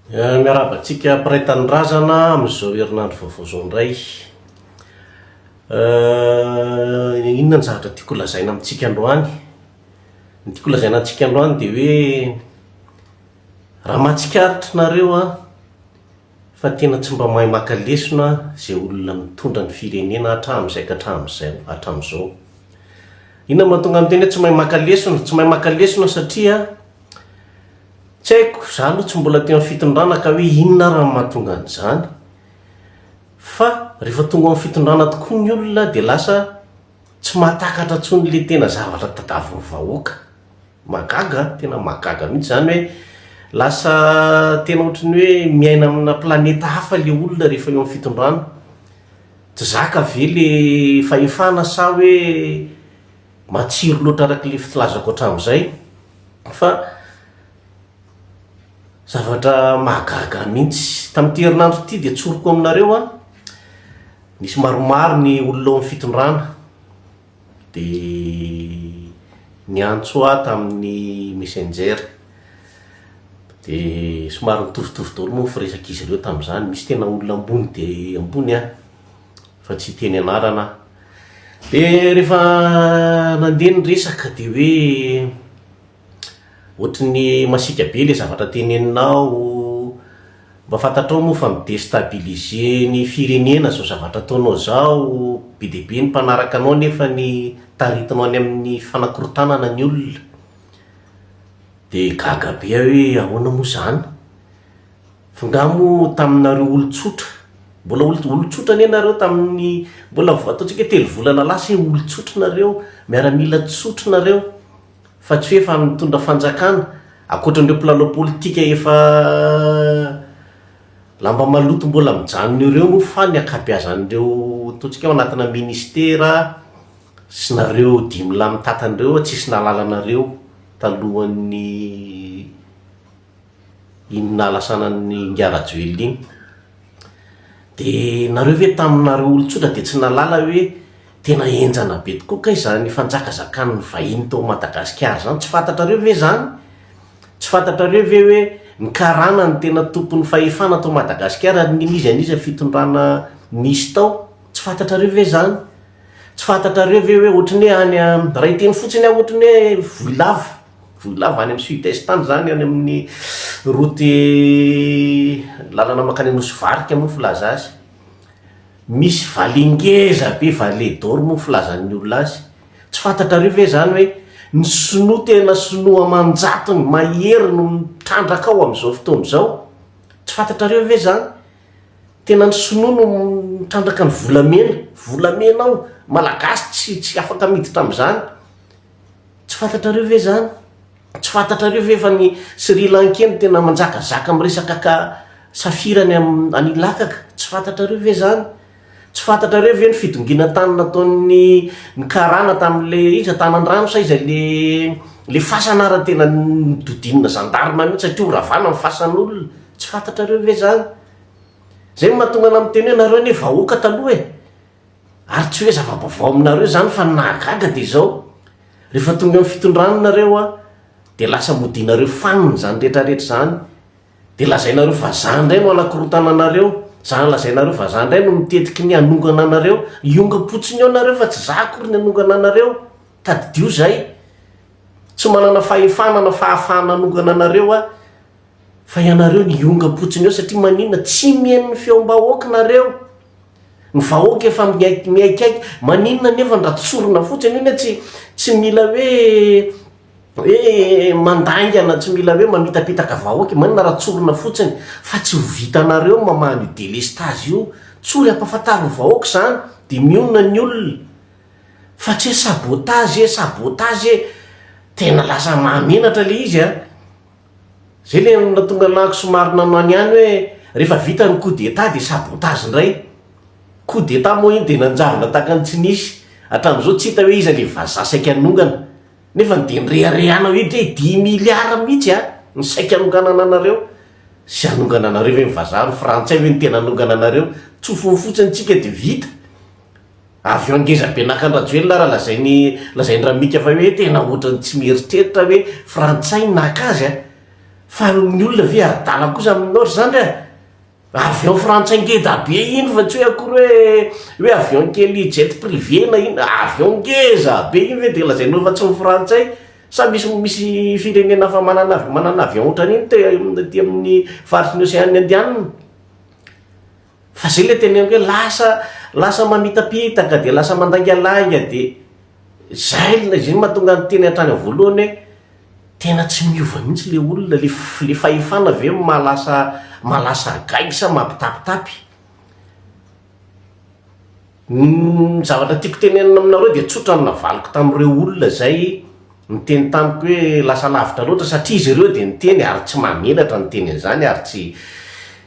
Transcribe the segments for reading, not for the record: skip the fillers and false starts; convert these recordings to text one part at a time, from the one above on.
Miarabantsika mpiray-tanindrazana amin'izao herinandro vaovao zao indray. Inona ny zavatra tiako lazaina amintsika androany? Ny tiako lazaina amintsika androany dia hoe raha mahatsikaritra nareo fa tena tsy mba mahay maka lesona izay olona mitondra ny firenena hatramin'izay ka hatramin'izao. Inona mahatonga amin'ny teny hoe tsy mahay maka lesona? Tsy mahay maka lesona satria tsy haiko, za aloha tsy mbola teo amin'ny fitondrana ka hoe inona raha mahatonga an'izany. Fa rehefa tonga amin'ny fitondrana tokoa ny olona dia lasa tsy mahatakatra intsony le tena zavatra tadiavin'ny vahoaka. Magaga, tena magaga mihitsy zany hoe lasa tena ohatran'ny hoe miaina amina planeta hafa le olona rehefa eo amin'ny fitondrana. Tsy zaka ve le fahefana sa hoe matsiro loatra arak'ile filazako hatramin'izay, fa zavatra mahagaga mihitsy. Tamin'ity herinandro ity dia tsoroko aminareo nisy maromaro ny olona ao amin'ny fitondrana dia niantso tamin'ny messenger dia somary mitovitovy daholo moa firesaka izy ireo tamin'izany. Misy tena olona ambony dia ambony fa tsy teny anarana. Dia rehefa nandeha niresaka dia hoe ohatran'ny masika be le zavatra teneninao, mba fantatrao moa fa midestabiliser ny firenena zao zavatra ataonao zao, be dia be ny mpanaraka anao nefa ny taritinao any amin'ny fanakorotanana ny olona. Dia gaga be hoe ahoana moa zany? Fa ngamo taminareo olon-tsotra, mbola olon-tsotra anie nareo tamin'ny mbola ataontsika hoe 3 volana lasa olon-tsotra nareo, miaramila tsotra nareo, fa tsy hoe efa mitondra fanjakana akoatran'ireo mpilalao politika efa lamba maloto mbola mijanona ireo moa, fa ny akabeazan'ireo ataontsika hoe ao anatina ministera sy nareo 5 lahy mitatandreo tsisy nalala nareo talohan'ny inona lasanan'ny Ngarajoely iny. Dia nareo ve taminareo olon-tsotra dia tsy nalala hoe tena enjana be tokoa ka izany fanjakazakany vahiny tao Madagasikara zany? Tsy fantatrareo ve zany? Tsy fantatrareo ve hoe ny karana ny tena tompon'ny fahefana tao Madagasikara ary ninizy aniza fitondrana nisy tao? Tsy fantatrareo ve zany? Tsy fantatrareo ve hoe ohatrany hoe any raha iteny fotsiny ohatrany hoe voilava any amin'ny sud-est tany zany, any amin'ny route lalana makany Nosy-Varika moa filaza azy. Misy valingeza be, valet d'or moa filazan'ny olona azy. Tsy fantatrareo ve zany hoe ny sinoa tena sinoa manjatony mahery no mitrandraka ao amin'izao fotoana izao? Tsy fantatrareo ve zany? Tena ny sinoa no mitrandraka ny volamena ao, malagasy tsy afaka miditra amin'izany. Tsy fantatrareo ve zany? Tsy fantatrareo ve fa ny Sri Lankeny tena manjakazaka miresaka ka safirany any lakaka? Tsy fantatrareo ve zany? Tsy fantatrareo ve ny fidongina tany nataon'ny karana tamin'le iza tanan-drano sa iza le fasanara tena nododinina zandarma mihitsy satria horavana amin'ny fasan'olona? Tsy fantatrareo ve zany? Zay mahatonga ana miteny hoe nareo anie vahoaka taloha ary tsy hoe zava-baovao aminareo zany fa nahagaga dia zao. Rehefa tonga amin'ny fitondrana nareo dia lasa modinareo faniny zany rehetrarehetra zany, dia lazainareo fa zany indray no anakorotana anareo, zany lazainareo fa zany indray no mitetiky ny anongana anareo. Ionga-potsiny ao nareo fa tsy za akory ny anongana anareo, tadidio zay. Tsy manana fahefana na fahafahana anongana anareo fa ianareo ny ionga-potsiny ao satria maninona? Tsy mihaino ny feom-bahoaka nareo. Ny vahoaka efa miaikaiky, maninona nefa ny ratsorona fotsiny iny tsy mila hoe mandaingana, tsy mila hoe mamitapitaka vahoaka, maninona ratsorona fotsiny, fa tsy ho vitanareo mamahany io délestage io. Tsory ampafantaro vahoaka zany dia mionona ny olona, fa tsy sabotage tena lasa mahamenatra le izy zay le natonga nahako somary nanao any hoe rehefa vita ny coup d'état dia sabotage indray. Coup d'état moa iny dia nanjavona takany tsy nisy hatramin'izao, tsy hita hoe iza le vazaha saika anongana, nefa dia nirehana hoe 10 miliara mihitsy ny saika anonganana anareo. Sy anongana anareo hoe mivazaha ny frantsay hoe ny tena anongana anareo? Tsofony fotsiny tsika dia vita. Avy eo angeza be nakan-Rajoelina raha lazainy ramika fa hoe tena ohatrany tsy mieritreritra hoe frantsay naka azy fa ny olona ve adala kosa aminao ry zany avion frantsay ngeda be iny fa tsy hoe akory hoe avion kely jet privé na iny avion ngeza be iny ve de lazainao fa tsy ny frantsay sa misy firenena fa manana avion ohatran'iny ty amin'ny faritry ny océane indianina fa zay le teneniko hoe lasa mamitapitaka de lasa mandangalanga de zay mahatonga ny teny hatrany voalohany hoe tena tsy miova mihitsy le olona le fahefana ve malasa gaiky sa mampitapitapy. Zavatra tiako tenenina aminareo de tsotra ny navaliko tamin'ireo olona zay niteny tamiko hoe lasa lavitra loatra satria izy ireo de niteny ary tsy mamelatra ny tenin'izany ary tsy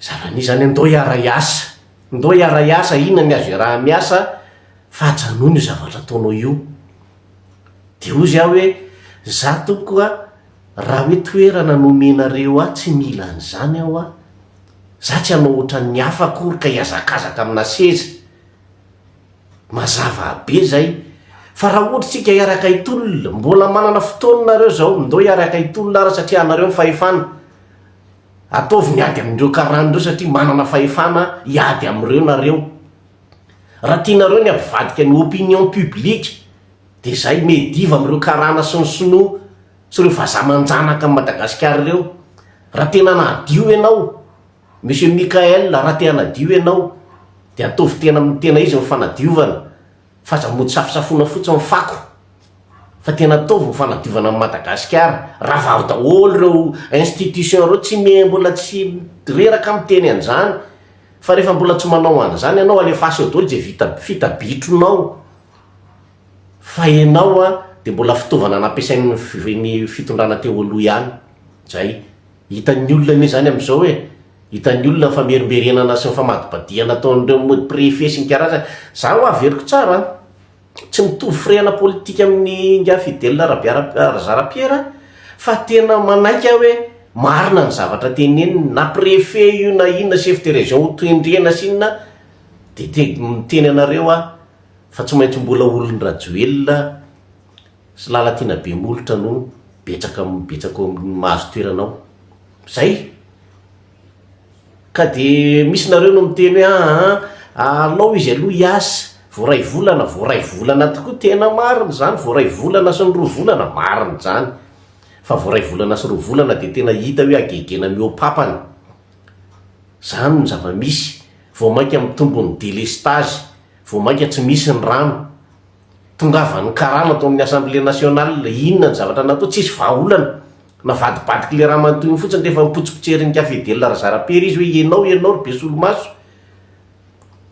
zava-nizany andao hiara iasa inona ny azo iaraha miasa fa hajanony io zavatra ataonao io de ozy aho hoe za tokoa raha hoe toerana nomenareo tsy mila an'izany aho za tsy hanao ohatran'ny hafa akory ka hiazakazaka amina seza mazava be zay fa raha ohatra tsika hiaraka hitolona mbola manana fotoananareo zao ndao hiaraka hitolona ara satria anareo fahefana ataovy niady amindreo karanireo satria manana fahefana hiady am'ireo nareo raha tianareo ny ampivadika ny opinion publique de zay mediva am'ireo karana sy ny sinoa sy reo vazamanjanaka amin'ny Madagasikara reo raha tena nadio ianao monsieur Mikael raha tena nadio ianao de ataovy tena izy mifanadiovana fa zamody safisafona fotsiny fako fa tena ataovy mifanadiovana amin'ny Madagasikara raha vao daholo reo institution reo tsy mbola tsy reraka miteny an'izany fa rehefa mbola tsy manao an'izany ianao alefasy eo daholo je fitabitronao fa ianao de mbola fitaovana nampiasain'ny fitondrana teo aloha ihany zay hitan'ny olona anie zany am'izao hoe hitan'ny olona famerimberenana sy nyfamadibadiana ataon'ireo mody préfet sy ny karazany za ho averiko tsara tsy mitovy firena politika amin'ny nga Fidèle Razarapiera fa tena manaiky hoe marina ny zavatra teneniny na préfet io na inona chef de région ho toendrena sy inona de miteny anareo fa tsy maintsy mbola olon-drajoelona sy lalatina be molotra no betsaka mahazo toeranao zay ka de misy nareo no miteny hoe alao izy aloha hiasa voaray volana tokoa tena mariny zany voaray volana sy ny roa volana mariny zany fa voaray volana sy roa volana de tena hita hoe agegena miopapany zany ny zava-misy vao mainka amin'ny tombony délestage vao mainka tsy misy ny rano tongavan'ny karana atao amin'ny assemblée nationale inona ny zavatra natao tsisy vahaolana navadibadiky le raha manontony fotsiny rehefa mipotsipotserin'ny Fidèle Razarapiera izy hoe ianao ry be solomaso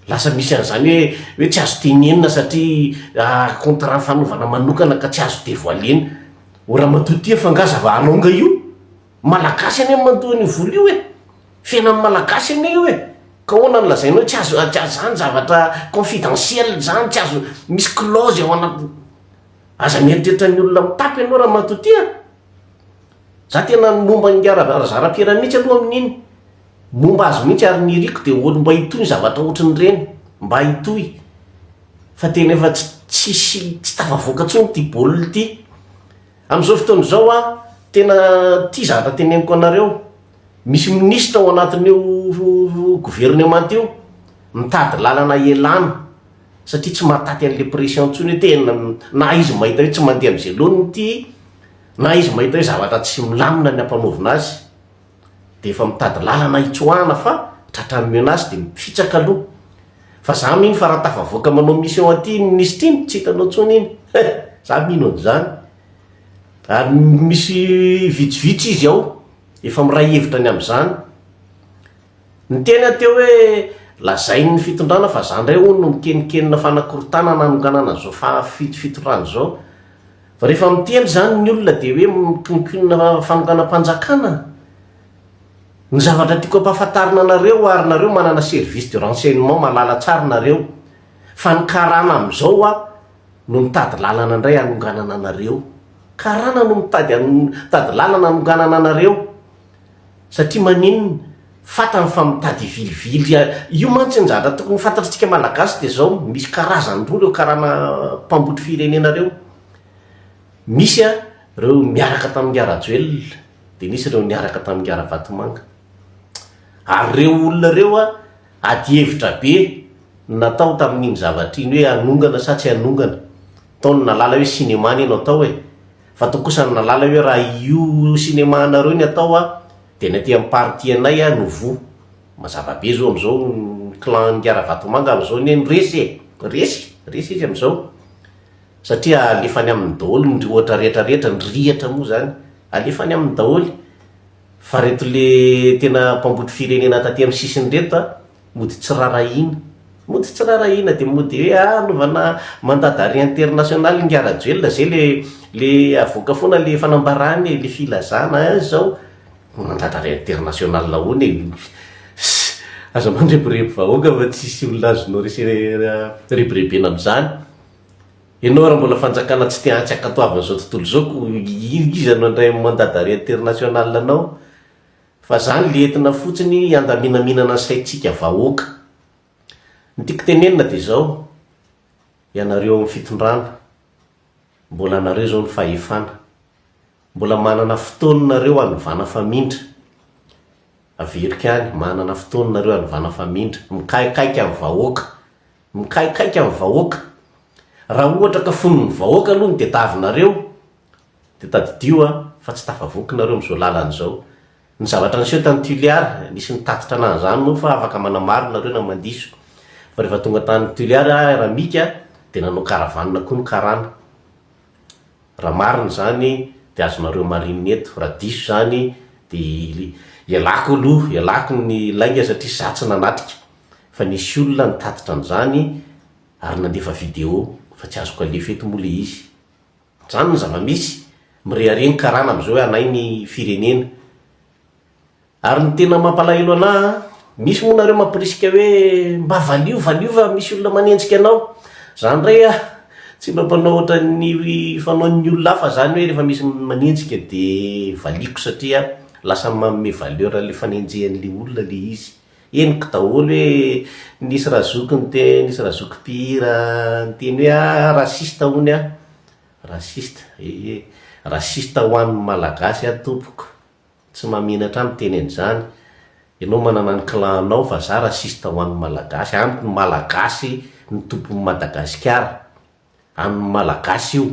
lasa misy an'izany hoe tsy azo tenenina satria contrat fanaovana manokana ka tsy azo dévoilena oramatotia fa nga zava-anaonga io malagasy any manontony vola io fiaina amin'ny malagasy any io ka hoana ny lazainao tsy azo zany zavatra confidentiel zany tsy azo misy clause ao anaty aza mieritreritra ny olona mitapy ianao raha matotia za tena momba ny Razarapiera mihitsy aloha amin'iny momba azy mihitsy ary niriko de olo mba hitoy ny zavatra ohatrany reny mba hitoy fa tena efa tsy tafavoaka tsony ty baolina ty am'izao fotoana zao tena ty zavatra teneniko anareo misy ministra ao anatin'io gouvernement io mitady lalana ialana satria tsy mahataty an'le pression tsony hoe tena na izy mahita hoe tsy mandeha am'izay loniny ty na izy mahita hoe zavatra tsy milamina ny ampanaovina azy de efa mitady lalana hitsoahana fa tratran'ny azy de mifitsaka aloha fa za miny fa raha tafavoaka manao mission aty ministra iny tsy hitanao tsony iny za mino an'izany ary misy vitsivitsy izy ao efa miray hevitra ny am'izany ny tena teo hoe lazain'ny fitondrana fa za ndray hono no mikenikenina fanakorotana nanonganana zao fitondrana zao fa rehefa miteny zany ny olona de hoe mikinikinina fanonganam-panjakana ny zavatra tiako ampahafantarina anareo ary nareo manana service de renseignement malala tsara nareo fa ny karana am'izao no mitady lalana indray anonganana anareo karana no mitady lalana anonganana anareo satria maninona fatany fa mitady vilivily io mantsy ny zavatra tokony fantatritsika malagasy de zao misy karazany roa reo karana mpambotry firenena reo misy reo miaraka tamin'ny Rajoelina de nisy ireo niaraka tamin'ny Garavatomanga. Ary reo olona reo ady hevitra be natao tamin'iny zavatra iny hoe anongana sa tsy anongana. Taony nalala hoe cinéma ny ianao atao fa to kosa nalala hoe raha io cinéma nareo ny atao de ny aty amin'ny parti anay no vo mazava be zao am'izao clan Garavatomanga am'izao ny resy izy am'izao satria alefany amin'ny daholo ny ohatra rehetrarehetra ny rihatra moa zany alefany amin'ny daholo. Fa reto le tena mpamboty firenena taty amin'ny sisiny reto mody tsy rarahina de mody hoe anovana mandadary international ngarajoelona zay le avoaka foana le fanambarany le filazana zao mandadary international laony aza mandreborebo vahoaka fa tsisy olona azonao reboribena am'izany. Ianao raha mbola fanjakana tsy te-atsy akatoavan'izao tontolo zao ko izy andray mandadary international anao fa zany le entina fotsiny andaminaminana saitsika vahoaka. Ny tiako tenenina de zao ianareo amin'ny fitondrana mbola anareo zao ny fahefana mbola manana fotoananareo anovana famindra averika any manana fotoananareo anovana famindra mikaikaika amin'ny vahoaka raha ohatra ka fonony vahoaka aloha ny tetavinareo de tadidio fa tsy tafavoakinareo am'izao lalana zao. Ny zavatra niseho tany Tuléar nisy nitatitra an'izany moa fa afaka manamaro nareo na mandiso fa rehefa tonga tany Tuléar raha mika de nanao karavanina koa ny karana. Raha marina zany de azonareo marinina eto, raha diso zany de ialako ny lainga satria zatsy nanatrika fa nisy olona nitatitra an'izany ary nandefa video fa tsy azoko alefa eto moa le izy. Zany ny zava-misy mirehareny karana am'izao hoe anay ny firenena. Ary ny tena mampalahelo anahy misy moa nareo mampirisika hoe mba valio fa misy olona manenjika anao. Zany ray tsy mba mpanao ohatra ny fanaon'ny olona hafa zany hoe rehefa misy manenjika de valiko satria lasa manome valeur le fanenjehan'le olona le izy. Eniko daholo hoe nisy razokiny nisy razoky mpihira nyteny hoe rasista hony rasista ho an'ny malagasy tompoko. Tsy maminatra amin'ny teny an'izany. Ianao manana ny clanao fa za rasista ho an'ny malagasy. Amiko ny malagasy ny tompon'ny Madagasikara. Amin'ny malagasy io.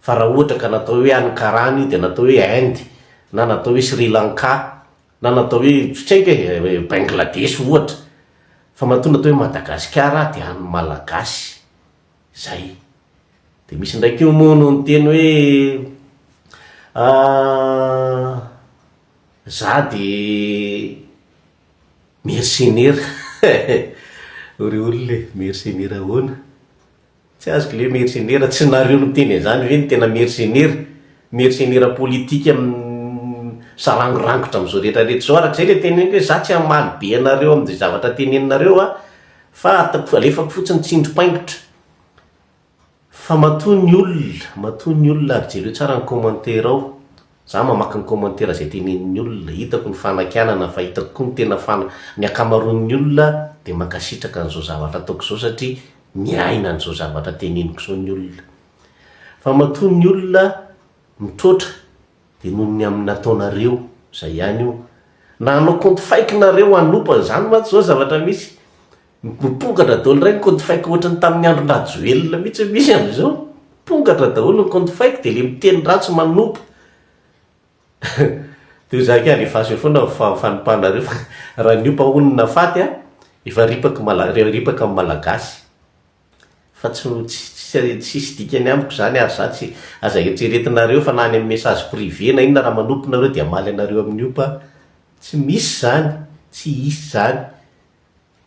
Fa raha ohatra ka natao hoe any karany de natao hoe Inde na natao hoe Sri Lanka na natao hoe tsaike Bangladesh ohatra. Fa matoa natao hoe Madagasikara de any malagasy. Zay. De misy ndraiky io moa no teny hoe za de mercenaire. Ore olona mercenaire ahoana? Tsy azoko le mercenaire tsy nareo no teny an'izany ve ny tena mercenaire politika sarangorangotra am'izao rehetrarehetra zao. Arak'izay le teneniko hoe za tsy hamaly be anareo amin'izay zavatra teneninareo fa alefako fotsiny tsindrim-paingotra. Fa matoa ny olona ary jereo tsara ny commentaire ao. Za mamaky ny commentaire zay tenenin'ny olona, hitako ny fanakanana fa hitako koa ny tena ny akamaroan'ny olona de mankasitraka an'izao zavatra ataoko zao satria miaina an'izao zavatra teneniko zao ny olona. Fa matoa ny olona mitroatra de noho ny amin'ny nataonareo zay ihany io. Na hanao compte fake nareo anopa zany maty zao zavatra misy. Mipongatra daholo ray ny compte fake ohatrany tamin'ny andro rajoelona mihitsy misy am'izao. Pongatra daholo ny compte fake de le miteny ratsy manopa. De zaka alefasy foana fanipanareo fa raha niopa onona faty efa ripaka amin'ny malagasy. Fa tsisy dikany amiko zany ary za tsy aza eritreretinareo fa nany amin'ny message privé na inona raha manopo nareo de amaly anareo amin'ny opa. Tsy misy zany, tsy hisy zany.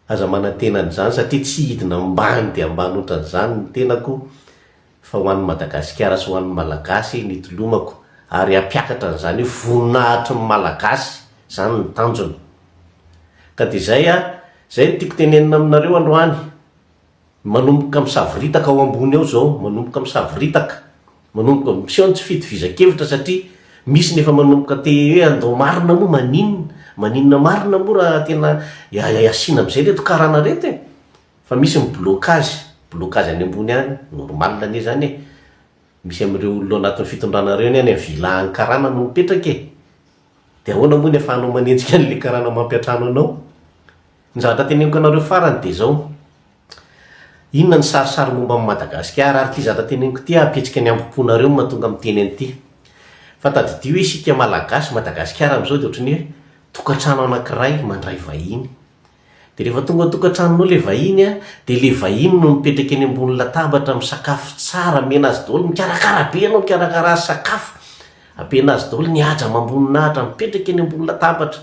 Aza manantena an'izany satria tsy hidina ambany de ambany ohatran'izany ny tenako fa ho an'ny Madagasikara sy ho an'ny malagasy nitolomako. Ary ampiakatra an'izany hoe voninahitry ny malagasy zany ny tanjony. Ka de zay tiako tenenina aminareo androany. Manomboka misaviritaka ao ambony ao zao, manomboka misaviritaka, manomboka miseho tsy fitovizan-kevitra satria misy nefa manomboka te hoe andao marina moa maninona marina moa raha tena asiana am'izay reto karana reto fa misy ny blocage any ambony any normal ane zany misy am'ireo olona anatin'ny fitondranareo any vila any karana no mipetraka de ahoana moa ny afahanao manenjika n'le karana mampiatrano anao. Ny zavatra teneniko anareo farany de zao, inona ny sarisary momba amin'ny Madagasikara ary ty zavatra teneniko ty apetrika ny ambom-ponareo mahatonga amin'ny teny an'ity. Fa tadidio hoe isika malagasy Madagasikara am'izao de ohatrany hoe tokantrano anankiray mandray vahiny. De rehefa tonga tokantranonao le vahiny a, de le vahiny no mipetraka eny ambony latabatra misakafo tsara, amena azy daholo, mikarakara be anao, mikarakara azy sakafo, ampiana azy daholo, nihaja mambony-nahitra, mipetraka eny ambony latabatra.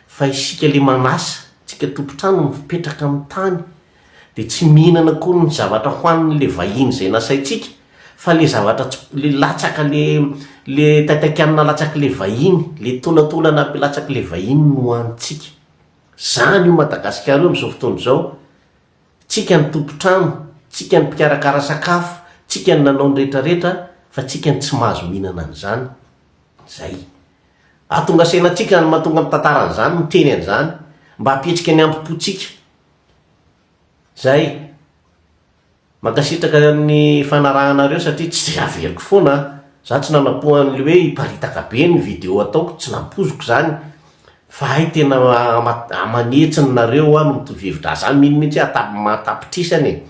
Fa isika le manasa, tsika tompontrano mipetraka amin'ny tany, de tsy mihinana koa ny zavatra hohanin'le vahiny zay nasaitsika, fa le zavatra le latsaka le taitakanina latsaky le vahiny, le tolatolana latsaky le vahiny no hohanitsika. Zany io Madagasikara io am'izao fotoana zao, tsika ny tompontrano, tsika ny mpikarakara sakafo, tsika ny nanao ny rehetrarehetra, fa tsika ny tsy mahazo mihinana an'izany. Zay atonga sainatsika ny mahatonga amin'ny tantaran'izany, miteny an'izany mba hapetrika ny ambom-pontsika. Zay mankasitraka ny fanarahanareo satria tsy averiko foana, za tsy nanapohan'le hoe hiparitaka be ny video ataoko, tsy nampoziko zany, fa hay tena amanetsiny nareo no mitovy-hevitra. Za mihitsy matapitrisany,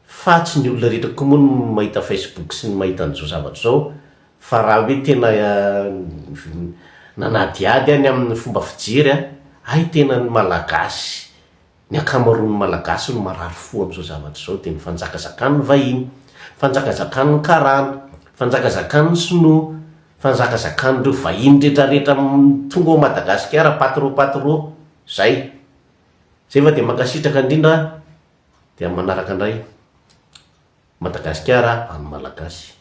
fa tsy ny olona rehetra koa moa no mahita Facebook sy ny mahita an'izao zavatra zao. Fa raha hoe tena nanadiady any amin'ny fomba fijery a, hay tena ny malagasy, ny akamaroan'ny malagasy no marary fo am'izao zavatra zao, de ny fanjakazakany vahiny, fanjakazakany karana, fanjakazakany sinoa, fanjakazakany reo vahiny rehetrarehetra tonga ao Madagasikara, patro. Zay fa de mankasitraka indrindra, de manaraka indray Madagasikara amin'ny malagasy.